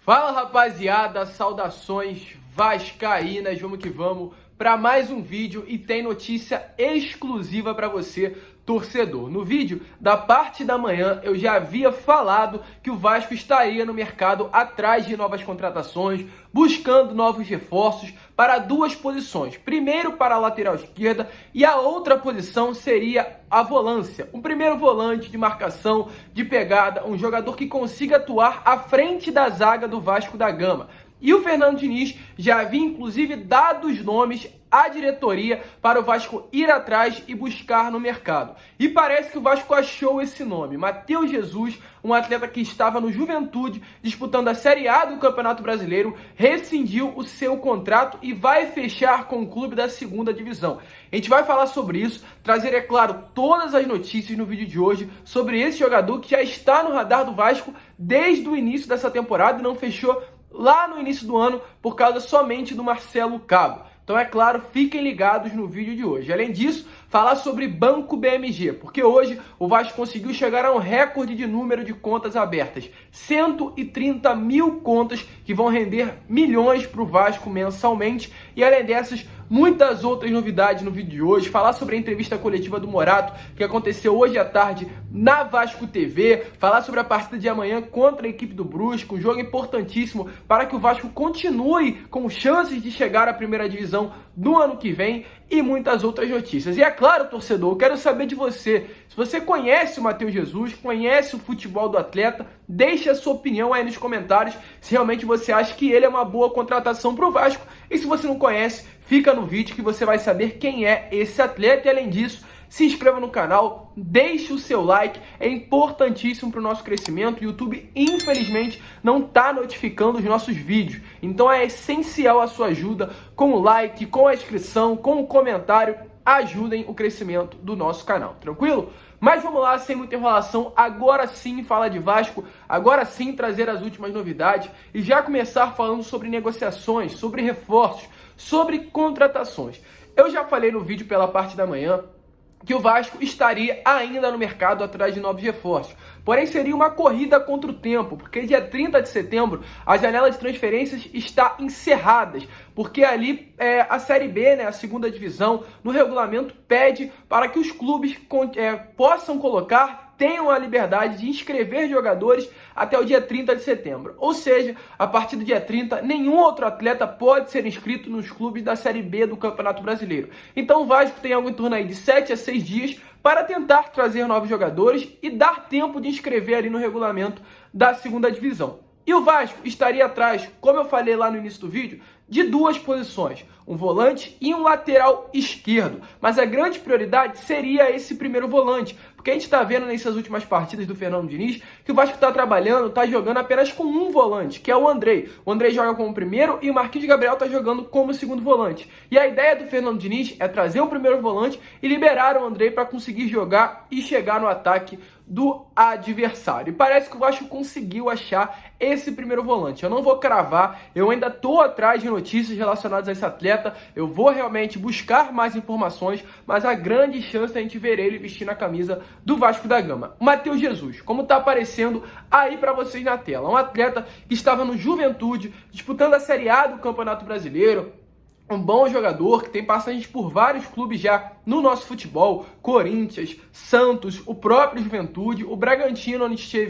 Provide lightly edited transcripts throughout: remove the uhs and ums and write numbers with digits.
Fala, rapaziada, saudações vascaínas, vamos que vamos para mais um vídeo e tem notícia exclusiva para você, torcedor. No vídeo da parte da manhã eu já havia falado que o Vasco estaria no mercado atrás de novas contratações, buscando novos reforços para duas posições. Primeiro para a lateral esquerda e a outra posição seria a volância. Um primeiro volante de marcação, de pegada, um jogador que consiga atuar à frente da zaga do Vasco da Gama. E o Fernando Diniz já havia inclusive dado os nomes à diretoria para o Vasco ir atrás e buscar no mercado. E parece que o Vasco achou esse nome. Matheus Jesus, um atleta que estava no Juventude, disputando a Série A do Campeonato Brasileiro, rescindiu o seu contrato e vai fechar com o clube da segunda divisão. A gente vai falar sobre isso, trazer, é claro, todas as notícias no vídeo de hoje sobre esse jogador que já está no radar do Vasco desde o início dessa temporada e não fechou lá no início do ano por causa somente do Marcelo Cabo. Então, é claro, fiquem ligados no vídeo de hoje. Além disso, falar sobre Banco BMG, porque hoje o Vasco conseguiu chegar a um recorde de número de contas abertas. 130 mil contas que vão render milhões para o Vasco mensalmente. E além dessas, muitas outras novidades no vídeo de hoje. Falar sobre a entrevista coletiva do Morato, que aconteceu hoje à tarde na Vasco TV. Falar sobre a partida de amanhã contra a equipe do Brusque, um jogo importantíssimo para que o Vasco continue com chances de chegar à primeira divisão no ano que vem e muitas outras notícias. E é claro, torcedor, eu quero saber de você. Se você conhece o Matheus Jesus, conhece o futebol do atleta, deixe a sua opinião aí nos comentários se realmente você acha que ele é uma boa contratação para o Vasco. E se você não conhece, fica no vídeo que você vai saber quem é esse atleta. E além disso, se inscreva no canal, deixe o seu like, é importantíssimo para o nosso crescimento. O YouTube, infelizmente, não está notificando os nossos vídeos. Então é essencial a sua ajuda com o like, com a inscrição, com o comentário. Ajudem o crescimento do nosso canal, tranquilo? Mas vamos lá, sem muita enrolação, agora sim falar de Vasco, agora sim trazer as últimas novidades e já começar falando sobre negociações, sobre reforços, sobre contratações. Eu já falei no vídeo pela parte da manhã que o Vasco estaria ainda no mercado atrás de novos reforços. Porém, seria uma corrida contra o tempo, porque dia 30 de setembro a janela de transferências está encerrada, porque ali a Série B, a segunda divisão, no regulamento pede para que os clubes possam tenham a liberdade de inscrever jogadores até o dia 30 de setembro. Ou seja, a partir do dia 30, nenhum outro atleta pode ser inscrito nos clubes da Série B do Campeonato Brasileiro. Então o Vasco tem algo em torno aí de 7 a 6 dias para tentar trazer novos jogadores e dar tempo de inscrever ali no regulamento da segunda divisão. E o Vasco estaria atrás, como eu falei lá no início do vídeo, de duas posições, um volante e um lateral esquerdo. Mas a grande prioridade seria esse primeiro volante, porque a gente está vendo nessas últimas partidas do Fernando Diniz que o Vasco está trabalhando, está jogando apenas com um volante, que é o Andrei. O Andrei joga como primeiro e o Marquinhos Gabriel está jogando como segundo volante. E a ideia do Fernando Diniz é trazer um primeiro volante e liberar o Andrei para conseguir jogar e chegar no ataque do adversário. E parece que o Vasco conseguiu achar esse primeiro volante. Eu não vou cravar, eu ainda estou atrás de notícias relacionadas a esse atleta, eu vou realmente buscar mais informações, mas a grande chance é a gente ver ele vestindo a camisa do Vasco da Gama. Matheus Jesus, como está aparecendo aí para vocês na tela, um atleta que estava no Juventude, disputando a Série A do Campeonato Brasileiro, um bom jogador que tem passagens por vários clubes já no nosso futebol, Corinthians, Santos, o próprio Juventude, o Bragantino,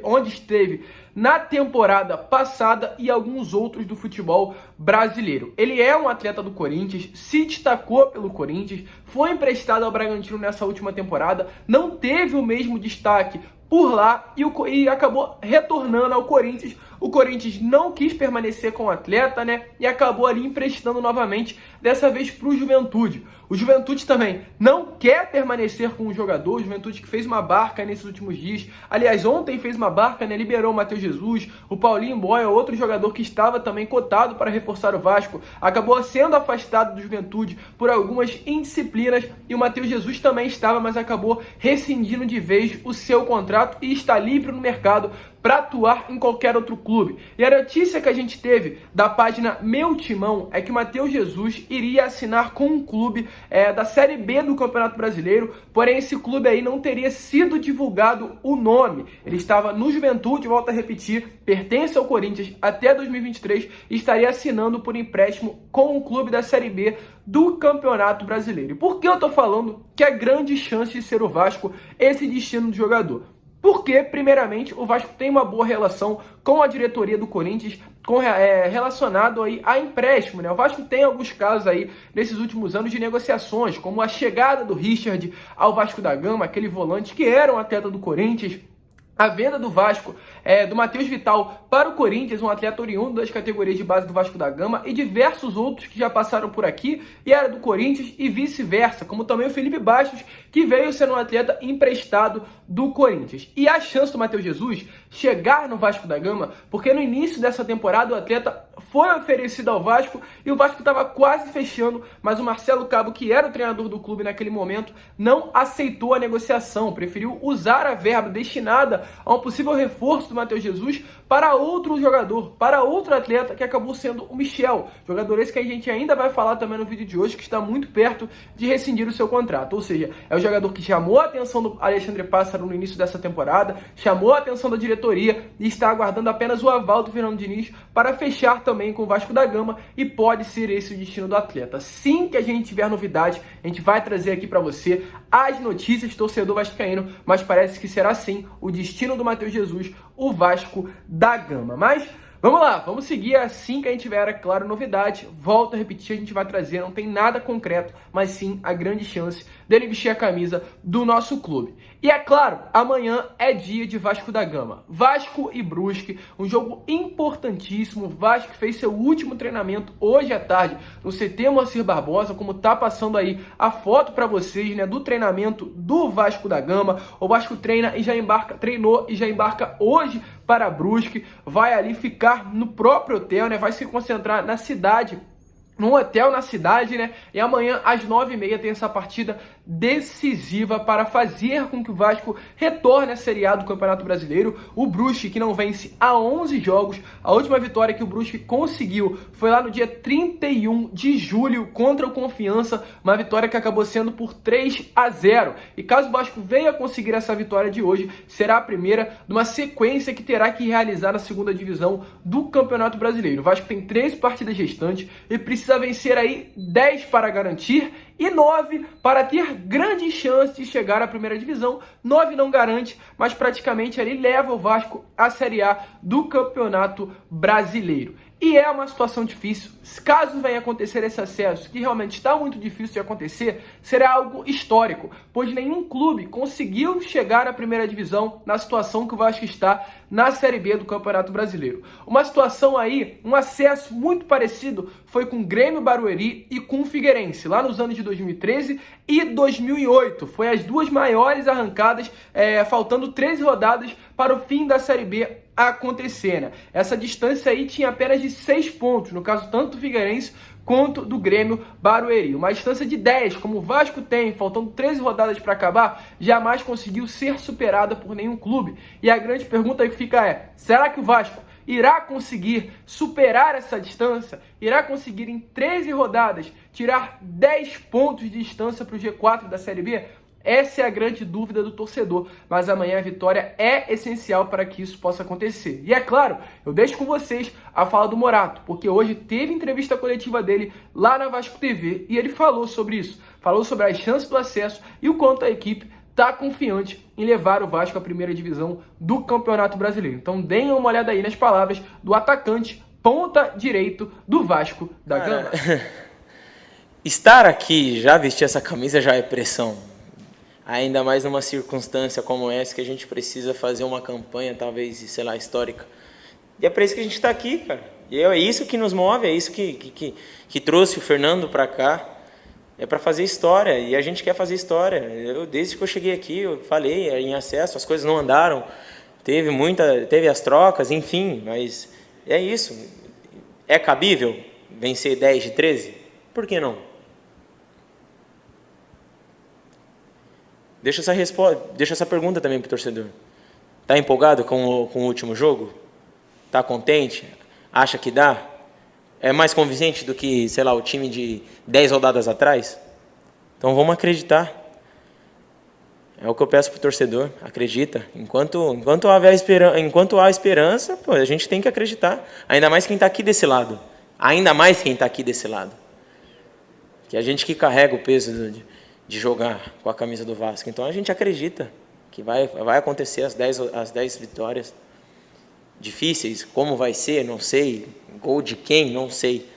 onde esteve na temporada passada e alguns outros do futebol brasileiro. Ele é um atleta do Corinthians, se destacou pelo Corinthians, foi emprestado ao Bragantino nessa última temporada, não teve o mesmo destaque por lá e acabou retornando ao Corinthians. O Corinthians não quis permanecer com o atleta, e acabou ali emprestando novamente, dessa vez para o Juventude. O Juventude também não quer permanecer com o jogador, o Juventude que fez uma barca nesses últimos dias. Aliás, ontem fez uma barca, liberou o Matheus Jesus, o Paulinho Boia, outro jogador que estava também cotado para reforçar o Vasco, acabou sendo afastado do Juventude por algumas indisciplinas e o Matheus Jesus também estava, mas acabou rescindindo de vez o seu contrato e está livre no mercado para atuar em qualquer outro clube. E a notícia que a gente teve da página Meu Timão é que o Matheus Jesus iria assinar com um clube da Série B do Campeonato Brasileiro, porém esse clube aí não teria sido divulgado o nome. Ele estava no Juventude, volto a repetir, pertence ao Corinthians até 2023 e estaria assinando por empréstimo com um clube da Série B do Campeonato Brasileiro. E por que eu tô falando que é grande chance de ser o Vasco esse destino do jogador? Porque, primeiramente, o Vasco tem uma boa relação com a diretoria do Corinthians, relacionado aí a empréstimo, né? O Vasco tem alguns casos aí nesses últimos anos de negociações, como a chegada do Richard ao Vasco da Gama, aquele volante que era um atleta do Corinthians, a venda do Vasco, do Matheus Vital para o Corinthians, um atleta oriundo das categorias de base do Vasco da Gama, e diversos outros que já passaram por aqui e era do Corinthians e vice-versa, como também o Felipe Bastos, que veio sendo um atleta emprestado do Corinthians. E a chance do Matheus Jesus chegar no Vasco da Gama, porque no início dessa temporada o atleta foi oferecido ao Vasco e o Vasco estava quase fechando, mas o Marcelo Cabo, que era o treinador do clube naquele momento, não aceitou a negociação, preferiu usar a verba destinada a um possível reforço do Matheus Jesus para outro jogador, para outro atleta, que acabou sendo o Michel, jogador esse que a gente ainda vai falar também no vídeo de hoje, que está muito perto de rescindir o seu contrato. Ou seja, é o jogador que chamou a atenção do Alexandre Pássaro no início dessa temporada, chamou a atenção da diretoria e está aguardando apenas o aval do Fernando Diniz para fechar também com o Vasco da Gama, e pode ser esse o destino do atleta. Assim que a gente tiver novidade, a gente vai trazer aqui para você as notícias, torcedor vascaíno, mas parece que será sim o destino do Matheus Jesus, o Vasco da Gama. Mas vamos lá, vamos seguir assim que a gente tiver, claro, novidade. Volto a repetir, a gente vai trazer, não tem nada concreto, mas sim a grande chance dele vestir a camisa do nosso clube. E é claro, amanhã é dia de Vasco da Gama. Vasco e Brusque, um jogo importantíssimo. O Vasco fez seu último treinamento hoje à tarde no CT Moacir Barbosa, como tá passando aí a foto para vocês, né, do treinamento do Vasco da Gama. O Vasco treinou e já embarca hoje para Brusque, vai ali ficar no próprio hotel, né, vai se concentrar na cidade, num hotel na cidade, né? E amanhã, às 9h30, tem essa partida decisiva para fazer com que o Vasco retorne à Série A do Campeonato Brasileiro. O Brusque, que não vence há 11 jogos. A última vitória que o Brusque conseguiu foi lá no dia 31 de julho contra o Confiança, uma vitória que acabou sendo por 3-0. E caso o Vasco venha conseguir essa vitória de hoje, será a primeira de uma sequência que terá que realizar na segunda divisão do Campeonato Brasileiro. O Vasco tem 13 partidas restantes e precisa vencer aí 10 para garantir e 9 para ter grande chance de chegar à primeira divisão. 9 não garante, mas praticamente ali leva o Vasco à Série A do Campeonato Brasileiro. E é uma situação difícil. Caso venha acontecer esse acesso, que realmente está muito difícil de acontecer, será algo histórico, pois nenhum clube conseguiu chegar à primeira divisão na situação que o Vasco está na Série B do Campeonato Brasileiro. Uma situação aí, um acesso muito parecido foi com o Grêmio Barueri e com o Figueirense, lá nos anos de 2013 e 2008. Foi as duas maiores arrancadas, faltando 13 rodadas para o fim da Série B acontecer, né? Essa distância aí tinha apenas de 6 pontos, no caso tanto do Figueirense quanto do Grêmio Barueri. Uma distância de 10, como o Vasco tem, faltando 13 rodadas para acabar, jamais conseguiu ser superada por nenhum clube. E a grande pergunta que fica é, será que o Vasco irá conseguir superar essa distância? Irá conseguir em 13 rodadas tirar 10 pontos de distância para o G4 da Série B? Essa é a grande dúvida do torcedor, mas amanhã a vitória é essencial para que isso possa acontecer. E é claro, eu deixo com vocês a fala do Morato, porque hoje teve entrevista coletiva dele lá na Vasco TV e ele falou sobre isso, falou sobre as chances do acesso e o quanto a equipe está confiante em levar o Vasco à primeira divisão do Campeonato Brasileiro. Então deem uma olhada aí nas palavras do atacante ponta direito do Vasco da Gama. Estar aqui, já vestir essa camisa já é pressão. Ainda mais numa circunstância como essa, que a gente precisa fazer uma campanha, talvez, sei lá, histórica. E é para isso que a gente está aqui, cara. E é isso que nos move, é isso que trouxe o Fernando para cá. É para fazer história, e a gente quer fazer história. Desde que eu cheguei aqui, eu falei, em acesso, as coisas não andaram, teve as trocas, enfim, mas é isso. É cabível vencer 10 de 13? Por que não? Deixa essa pergunta também para o torcedor. Tá empolgado com o último jogo? Tá contente? Acha que dá? É mais convincente do que, sei lá, o time de 10 rodadas atrás? Então vamos acreditar. É o que eu peço pro torcedor, acredita. Enquanto há esperança, pô, a gente tem que acreditar. Ainda mais quem está aqui desse lado. Ainda mais quem está aqui desse lado. Que a gente que carrega o peso de jogar com a camisa do Vasco. Então a gente acredita que vai acontecer as 10 vitórias. Difíceis, como vai ser, não sei. Gol de quem, não sei.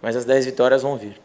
Mas as 10 vitórias vão vir.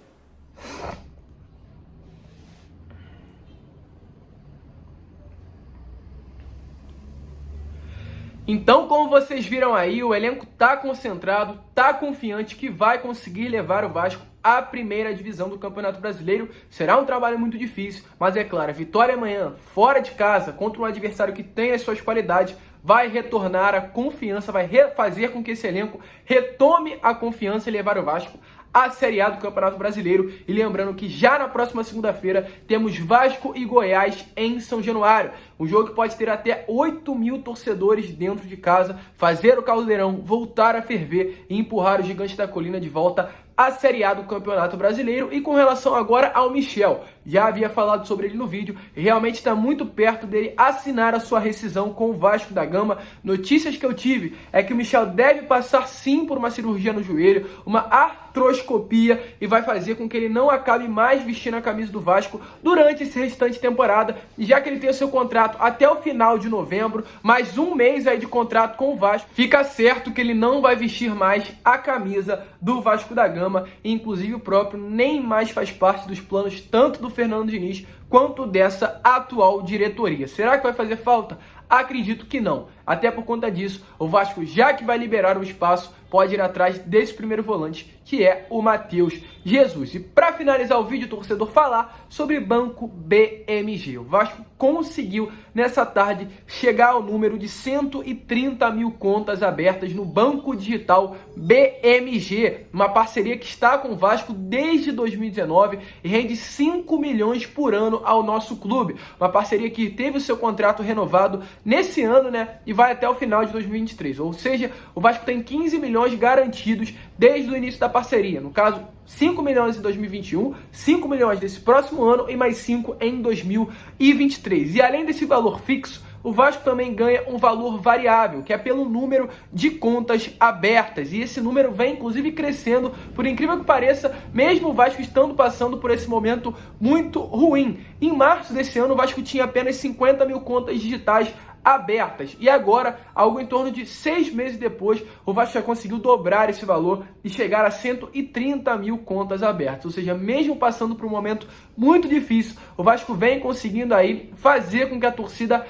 Então, como vocês viram aí, o elenco tá concentrado, tá confiante que vai conseguir levar o Vasco à primeira divisão do Campeonato Brasileiro. Será um trabalho muito difícil, mas é claro, a vitória amanhã, fora de casa, contra um adversário que tem as suas qualidades, vai retornar a confiança, vai fazer com que esse elenco retome a confiança e levar o Vasco à Série A do Campeonato Brasileiro. E lembrando que já na próxima segunda-feira temos Vasco e Goiás em São Januário. Um jogo que pode ter até 8.000 torcedores dentro de casa, fazer o caldeirão voltar a ferver e empurrar o Gigante da Colina de volta à Série A do Campeonato Brasileiro. E com relação agora ao Michel, já havia falado sobre ele no vídeo, realmente está muito perto dele assinar a sua rescisão com o Vasco da Gama. Notícias que eu tive é que o Michel deve passar sim por uma cirurgia no joelho, uma artroscopia, e vai fazer com que ele não acabe mais vestindo a camisa do Vasco durante esse restante de temporada, já que ele tem o seu contrato até o final de novembro, mais um mês aí de contrato com o Vasco, fica certo que ele não vai vestir mais a camisa do Vasco da Gama, e inclusive o próprio nem mais faz parte dos planos tanto do Fernando Diniz quanto dessa atual diretoria. Será que vai fazer falta? Acredito que não. Até por conta disso, o Vasco, já que vai liberar o espaço, pode ir atrás desse primeiro volante, que é o Matheus Jesus. E para finalizar o vídeo, o torcedor falar sobre Banco BMG. O Vasco conseguiu, nessa tarde, chegar ao número de 130 mil contas abertas no Banco Digital BMG, uma parceria que está com o Vasco desde 2019 e rende 5 milhões por ano ao nosso clube. Uma parceria que teve o seu contrato renovado nesse ano, né? E vai até o final de 2023. Ou seja, o Vasco tem 15 milhões garantidos desde o início da parceria. No caso, 5 milhões em 2021, 5 milhões desse próximo ano e mais 5 em 2023. E além desse valor fixo, o Vasco também ganha um valor variável, que é pelo número de contas abertas. E esse número vem, inclusive, crescendo, por incrível que pareça, mesmo o Vasco estando passando por esse momento muito ruim. Em março desse ano, o Vasco tinha apenas 50 mil contas digitais abertas. E agora, algo em torno de 6 meses depois, o Vasco já conseguiu dobrar esse valor e chegar a 130 mil contas abertas. Ou seja, mesmo passando por um momento muito difícil, o Vasco vem conseguindo aí fazer com que a torcida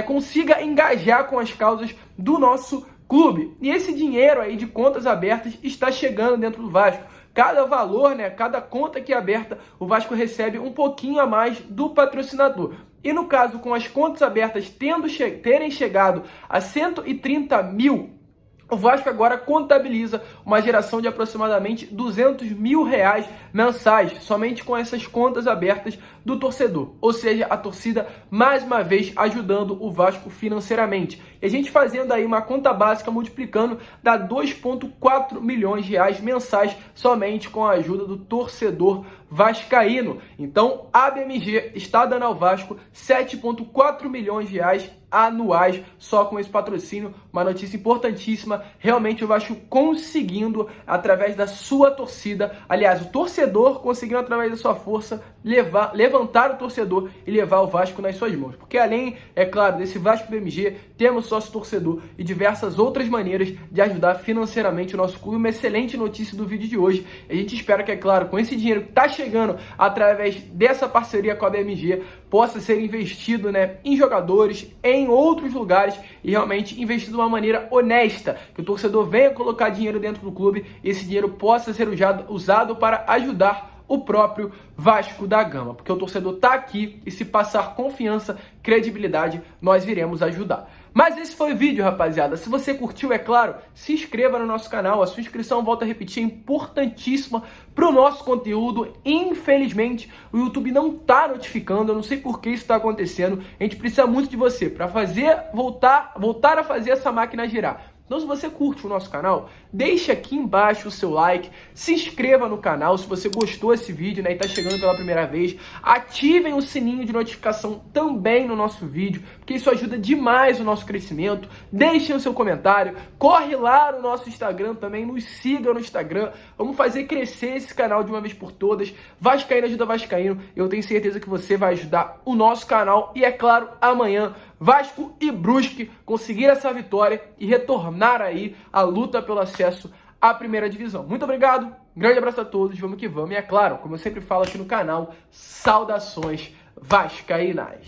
consiga engajar com as causas do nosso clube. E esse dinheiro aí de contas abertas está chegando dentro do Vasco. Cada valor, né, cada conta que é aberta, o Vasco recebe um pouquinho a mais do patrocinador. E no caso, com as contas abertas terem chegado a 130 mil, o Vasco agora contabiliza uma geração de aproximadamente 200 mil reais mensais, somente com essas contas abertas do torcedor. Ou seja, a torcida, mais uma vez, ajudando o Vasco financeiramente. E a gente fazendo aí uma conta básica, multiplicando, dá 2,4 milhões de reais mensais, somente com a ajuda do torcedor vascaíno. Então, a BMG está dando ao Vasco 7,4 milhões de reais anuais só com esse patrocínio. Uma notícia importantíssima, realmente o Vasco conseguindo, através da sua torcida, aliás, o torcedor conseguindo, através da sua força, levantar o torcedor e levar o Vasco nas suas mãos. Porque além, é claro, desse Vasco BMG, temos sócio torcedor e diversas outras maneiras de ajudar financeiramente o nosso clube. Uma excelente notícia do vídeo de hoje. A gente espera que, é claro, com esse dinheiro que está chegando através dessa parceria com a BMG, possa ser investido, né, em jogadores, em outros lugares, e realmente investido de uma maneira honesta, que o torcedor venha colocar dinheiro dentro do clube e esse dinheiro possa ser usado para ajudar o próprio Vasco da Gama, porque o torcedor está aqui e se passar confiança, credibilidade, nós iremos ajudar. Mas esse foi o vídeo, rapaziada. Se você curtiu, é claro, se inscreva no nosso canal. A sua inscrição, volto a repetir, é importantíssima pro nosso conteúdo. Infelizmente, o YouTube não tá notificando. Eu não sei por que isso tá acontecendo. A gente precisa muito de você para voltar a fazer essa máquina girar. Então, se você curte o nosso canal, deixa aqui embaixo o seu like, se inscreva no canal se você gostou desse vídeo, né, e tá chegando pela primeira vez. Ativem o sininho de notificação também no nosso vídeo, porque isso ajuda demais o nosso crescimento. Deixem o seu comentário, corre lá no nosso Instagram também, nos siga no Instagram. Vamos fazer crescer esse canal de uma vez por todas. Vascaíno ajuda Vascaíno. Eu tenho certeza que você vai ajudar o nosso canal. E é claro, amanhã, Vasco e Brusque conseguir essa vitória e retornar aí a luta pelo acesso à primeira divisão. Muito obrigado, grande abraço a todos, vamos que vamos. E é claro, como eu sempre falo aqui no canal, saudações vascaínas.